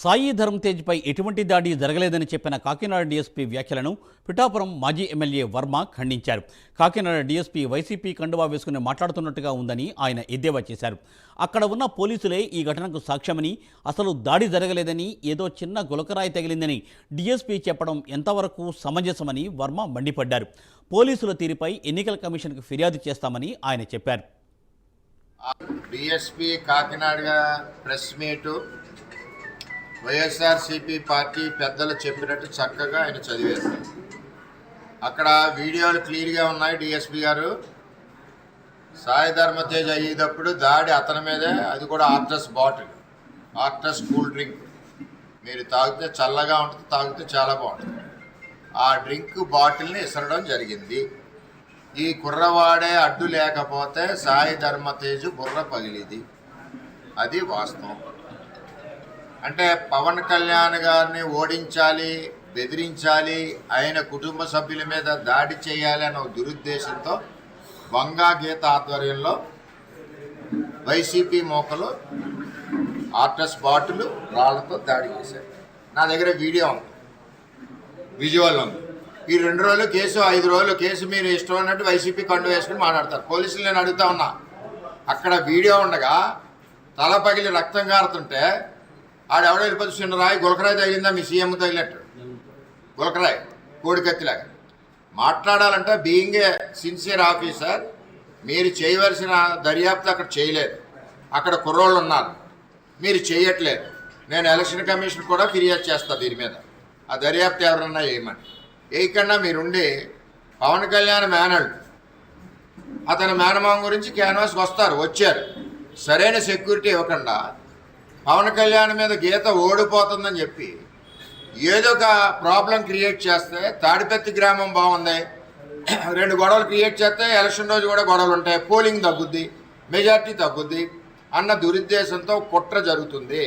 సాయి ధరమ్ తేజ్పై ఎటువంటి దాడి జరగలేదని చెప్పిన కాకినాడ డీఎస్పీ వ్యాఖ్యలను పిఠాపురం మాజీ ఎమ్మెల్యే వర్మ ఖండించారు. కాకినాడ డీఎస్పీ వైసీపీ కండువా వేసుకుని మాట్లాడుతున్నట్టుగా ఉందని ఆయన ఎద్దేవా చేశారు. అక్కడ ఉన్న పోలీసులే ఈ ఘటనకు సాక్ష్యమని, అసలు దాడి జరగలేదని, ఏదో చిన్న గులకరాయి తగిలిందని డీఎస్పీ చెప్పడం ఎంతవరకు సమంజసమని వర్మ మండిపడ్డారు. పోలీసుల తీరుపై ఎన్నికల కమిషన్కు ఫిర్యాదు చేస్తామని ఆయన చెప్పారు. DSP Kakinada press meet YSRCP party పెద్దలు చెప్పినట్టు చక్కగా ఆయన చదివారు. అక్కడ వీడియోలు క్లియర్గా ఉన్నాయి. డిఎస్పీ గారు సాయి ధర్మ తేజ్ అయ్యేటప్పుడు దాడి అతని మీదే, అది కూడా ఆర్టస్ బాటిల్, ఆర్టస్ కూల్ డ్రింక్. మీరు తాగితే చల్లగా ఉంటుంది, తాగితే చాలా బాగుంటుంది. ఆ డ్రింక్ బాటిల్ని ఇసరడం జరిగింది. ఈ కుర్రవాడే అడ్డు లేకపోతే సాయి ధర్మ తేజ్ బుర్ర పగిలిది. అది వాస్తవం. అంటే పవన్ కళ్యాణ్ గారిని ఓడించాలి, బెదిరించాలి, ఆయన కుటుంబ సభ్యుల మీద దాడి చేయాలి అన్న దురుద్దేశంతో వంగా గీత ఆధ్వర్యంలో వైసీపీ మోకలు ఆర్టస్ బాటిల్ రాళ్లతో దాడి చేశారు. నా దగ్గర వీడియో ఉంది, విజువల్ ఉంది. ఈ 2 రోజులు కేసు, 5 రోజులు కేసు మీరు ఇష్టం అన్నట్టు వైసీపీ కండు వేసుకుని మాట్లాడతారు. పోలీసులు నేను అడుగుతా ఉన్నా, అక్కడ వీడియో ఉండగా తల పగిలి రక్తం కారుతుంటే ఆడెవడో వెళ్ళిపోతే చిన్న రాయి గులకరాయి తగిలిందా మీ సీఎం తగిలినట్టు, గులకరాయి కోడికత్తిలాగా మాట్లాడాలంటే బీయింగ్ ఏ సిన్సియర్ ఆఫీసర్ మీరు చేయవలసిన దర్యాప్తు అక్కడ చేయలేదు. అక్కడ కుర్రోళ్ళు ఉన్నారు, మీరు చేయట్లేదు. నేను ఎలక్షన్ కమిషన్ కూడా ఫిర్యాదు చేస్తాను దీని మీద. ఆ దర్యాప్తు ఎవరన్నా చేయమని. వేయకుండా మీరుండి పవన్ కళ్యాణ్ మేనల్డ్ అతని మేనమామ గురించి క్యాన్వాస్కి వచ్చారు, సరైన సెక్యూరిటీ ఇవ్వకుండా పవన్ కళ్యాణ్ మీద గీత ఓడిపోతుందని చెప్పి ఏదో ఒక ప్రాబ్లం క్రియేట్ చేస్తే, తాడిపత్రి గ్రామం బాగుంది, 2 గొడవలు క్రియేట్ చేస్తే ఎలక్షన్ రోజు కూడా గొడవలు ఉంటాయి, పోలింగ్ తగ్గుద్ది, మెజార్టీ తగ్గుద్ది అన్న దురుద్దేశంతో కుట్ర జరుగుతుంది.